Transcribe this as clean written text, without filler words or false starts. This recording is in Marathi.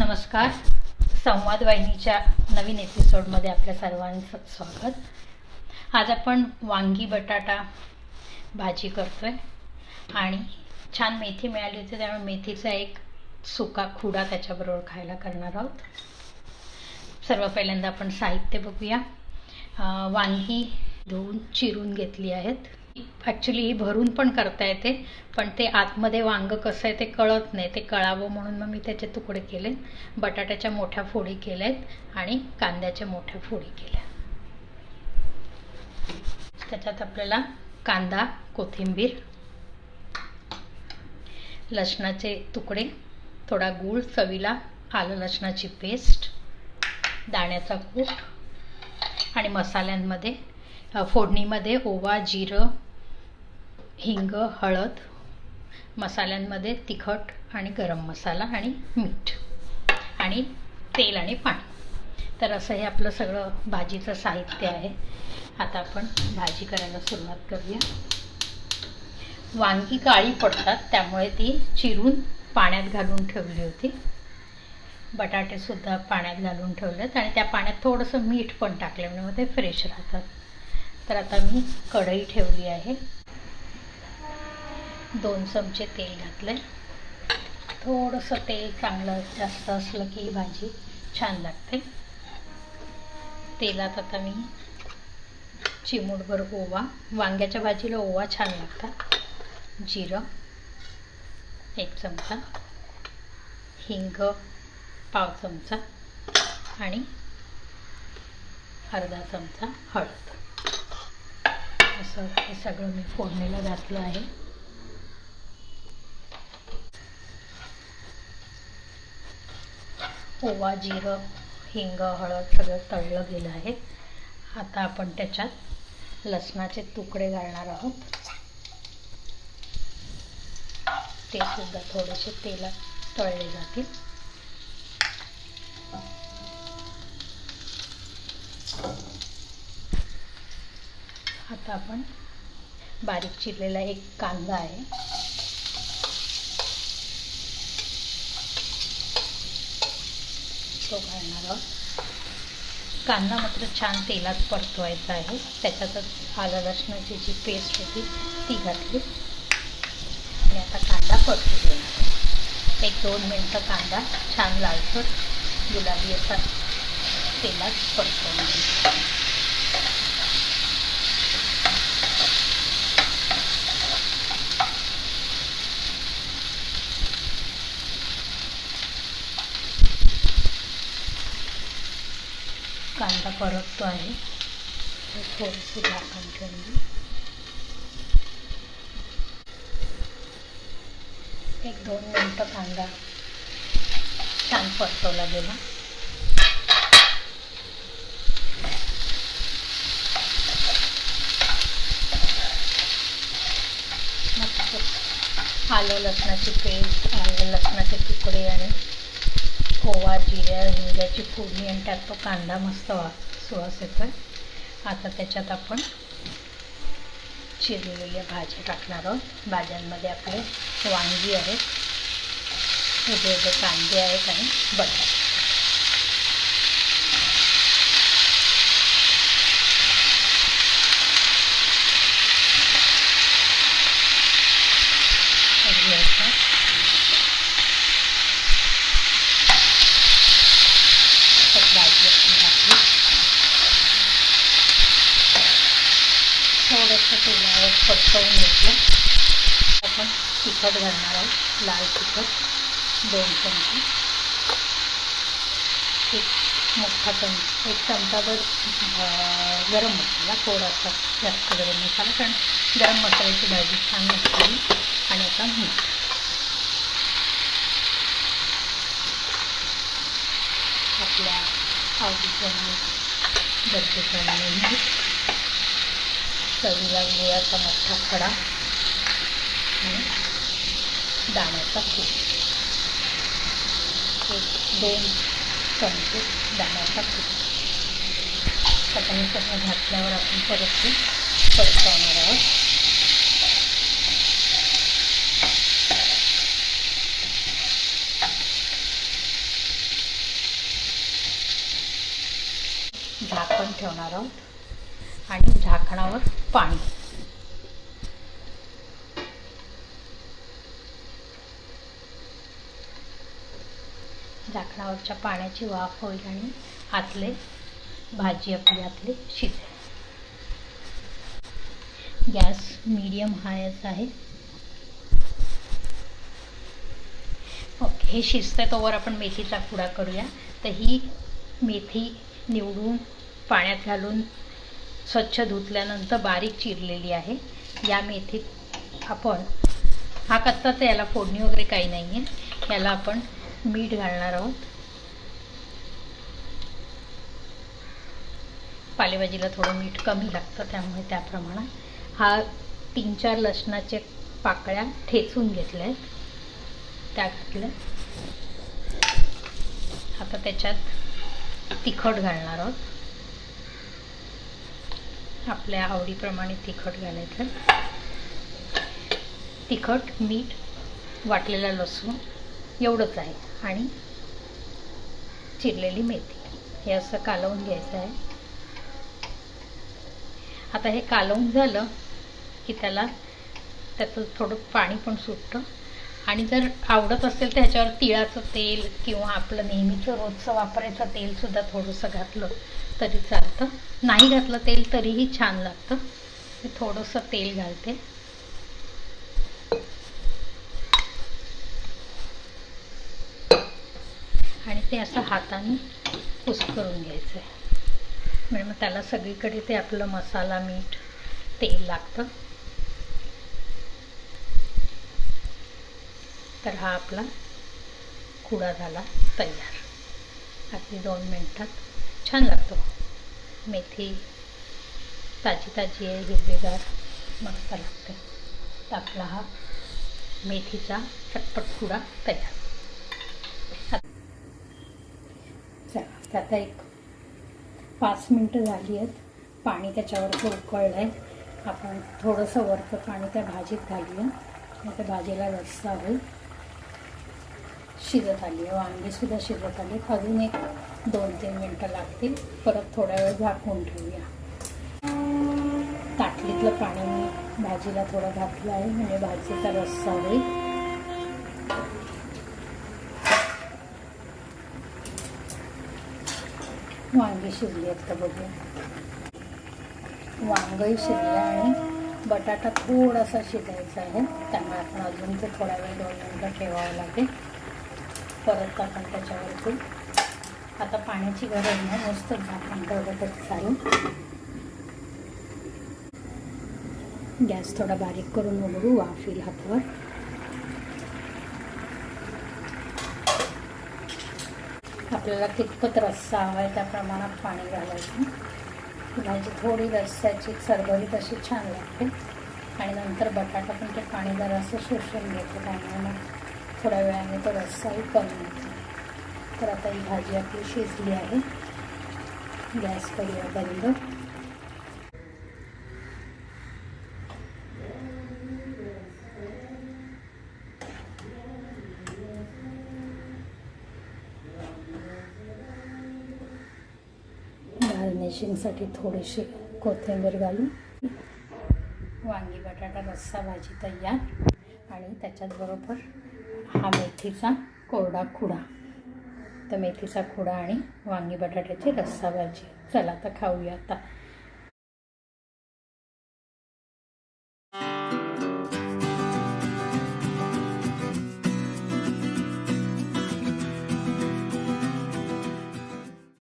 नमस्कार. संवाद वाहिनीच्या नवीन एपिसोडमध्ये आपल्या सर्वांचं स्वागत. आज आपण वांगी बटाटा भाजी करतोय आणि छान मेथी मिळाली होती, त्यामुळे मेथीचा एक सुका खुडा त्याच्याबरोबर खायला करणार आहोत. सर्व पहिल्यांदा आपण साहित्य बघूया. वांगी धुवून चिरून घेतली आहेत. ॲक्च्युली ही भरून पण करता येते, पण ते आतमध्ये वांग कसं आहे ते कळत नाही. ते कळावं म्हणून मग मी त्याचे तुकडे केले. बटाट्याच्या मोठ्या फोडी केल्यात आणि कांद्याच्या मोठ्या फोडी केल्या. त्याच्यात आपल्याला कांदा, कोथिंबीर, लसणाचे तुकडे, थोडा गूळ चवीला, आलं लसणाची पेस्ट, दाण्याचा कूट आणि मसाल्यांमध्ये फोडणीमध्ये ओवा, जिरं, हिंग, हळद, मसाल्यांमध्ये तिखट आणि गरम मसाला आणि मीठ आणि तेल आणि पाणी. तर असं हे आपलं सगळं भाजीचं साहित्य आहे. आता आपण भाजी करायला सुरुवात करूया. वांगी काळी पडतात, त्यामुळे ती चिरून पाण्यात घालून ठेवली होती. बटाटेसुद्धा पाण्यात घालून ठेवलेत आणि त्या पाण्यात थोडंसं मीठ पण टाकल्यामुळे ते फ्रेश राहतात. तर आता मी कढई ठेवली आहे. 2 चमचे तेल घातले. थोडंसं तेल चांगलं जास्त असलं की ही भाजी छान लागते. तेलात आता मी चिमूटभर ओवा, वांग्याच्या भाजीला ओवा छान लागतात, जिरं 1 चमचा, हिंग पाव चमचा आणि अर्धा चमचा हळद. असं हे सगळं मी फोडणीला घातलं आहे. ओवा, जिरं, हिंग, हळद सगळं तळलं गेलं आहे. आता आपण त्याच्यात लसणाचे तुकडे घालणार आहोत. ते सुद्धा थोडेसे तेलात तळले जातील. आता आपण बारीक चिरलेला एक कांदा आहे, तो घालणार आहोत. कांदा मात्र छान तेलात परतवायचा आहे. त्याच्यातच आलं लसणाची जी पेस्ट होती ती घातली आणि आता कांदा परतून घेणार. 1-2 मिनटं कांदा छान लालसर गुलाबी असा तेलात परतवून घ्यायचा. कांदा परततो आहे, थोडीशी झाकण ठेवून 1-2 मिनटं कांदा छान परतवला गेला. मस्त आलं लसणाची पेस्ट, आलं लसणाचे तुकडे आणि ओवा, जिऱ्या, हिंगाची फोडणी आणि त्यात तो कांदा मस्त सुवास येतोय. आता त्याच्यात आपण चिरलेल्या भाज्या टाकणार आहोत. भाज्यांमध्ये आपले वांगी आहेत, उभे उभे कांदे आहेत आणि बटाटे. थोडंसं तेलावर परतवून घेतलं. आपण तिखट घालणार आहोत. लाल तिखट 2 चमचे, 1 चमचाभर गरम मसाला, थोडासा जास्त गरम मसाला, कारण गरम मसाल्याची भाजी छान लागते. आणि आता मीठ. आपल्या आवडीप्रमाणे गरजेप्रमाणे मीठ, चवीला गुळाचा मोठा खडा आणि दाण्याचा कूट 1-2 चमचे दाण्याचा कूट. आता हे सगळं घातल्यावर आपण परतवणार आहोत. ठेवणार आहोत आणि झाकणावर पाणी. झाकणावरच्या पाण्याची वाफ होईल आणि आतले भाजी आपली शिजेल. गॅस मीडियम हायच आहे. ओके, हे शिजतंय तोवर आपण मेथीचा खुडा करूया. तर ही मेथी निवडून पाण्यात घालून स्वच्छ धुतल्यानंतर बारीक चिरलेली आहे. या मेथीत आपण हा कच्चाच, याला फोडणी वगैरे काही नाही आहे. याला आपण मीठ घालणार आहोत. पालेभाजीला थोडं मीठ कमी लागतं, त्यामुळे त्याप्रमाणे हा 3-4 लसणाचे पाकळ्या ठेचून घेतल्या आहेत, त्या घातल्या. आता त्याच्यात तिखट घालणार आहोत. आपल्या आवडीप्रमाणे तिखट घालायचं. तिखट, मीठ, वाटलेला लसूण एवढंच आहे आणि चिरलेली मेथी. हे असं कालवून घ्यायचं आहे. आता हे कालवून झालं की त्याचं थोडं पाणी पण सुटतं. आणि जर आवडत असेल तर ह्याच्यावर तिळाचं तेल किंवा आपलं नेहमीचं रोजचं वापरायचं तेलसुद्धा थोडंसं घातलं तरी चालतं. नाही घातलं तेल तरीही छान लागतं. मी थोडंसं तेल घालते. आणि ते असं हाताने कुस्करून घ्यायचं आहे. म्हणजे मग त्याला सगळीकडे ते आपलं मसाला, मीठ, तेल लागतं. तर हा आपला खुडा झाला तयार. अगदी 2 मिनिटात छान लागतो. मेथी ताजी ताजी आहे, हिरवेगार, मस्त लागते. तर आपला हा मेथीचा चटपट खुडा तयार. चला, आता एक 5 मिनटं झाली आहेत. पाणी त्याच्यावरचं उकळलं आहे. आपण थोडंसं वरचं पाणी त्या भाजीत घालूया. मग त्या भाजीला रस्सा होईल. शिजत आली आहे, वांगीसुद्धा शिजत आली. अजून एक 2-3 मिनटं लागतील. परत थोड्या वेळ झाकून ठेवूया. ताटलीतलं पाणी मी भाजीला थोडं घातलं आहे, म्हणजे भाजीचा रस्सा होईल. वांगी शिजली आहेत का बघूया. वांगही शिजलं आणि बटाटा थोडासा शिजायचा आहे, त्यामुळे आपण अजून ते थोडा वेळ 2 मिनटं ठेवावं लागेल. परत आपण त्याच्यावरती आता पाण्याची गरज नाही, नुसतं झाकण ठेवलं तरी चालेल. गॅस थोडा बारीक करून उघडू, वाफ येईल हातावर. आपल्याला कितपत रस्सा हवा आहे त्या प्रमाणात पाणी घालायचं. भाजी थोडी रस्स्याची सरभरीत अशी छान लागते. आणि नंतर बटाटा पण ते पाणी जरासं शोषून घेतो, त्यामुळे मग थोड्या वेळाने तो रस्साही कमी होतो. तर आता ही भाजी आपली शिजली आहे. गॅस करूया बंद. गार्निशिंगसाठी थोडीशी कोथिंबीर घालू. वांगी बटाटा रस्सा भाजी तयार. आणि त्याच्याचबरोबर हा मेथीचा कोरडा खुडा. तर मेथीचा खुडा आणि वांगी बटाट्याची रस्सा भाजी. चला आता खाऊया. आता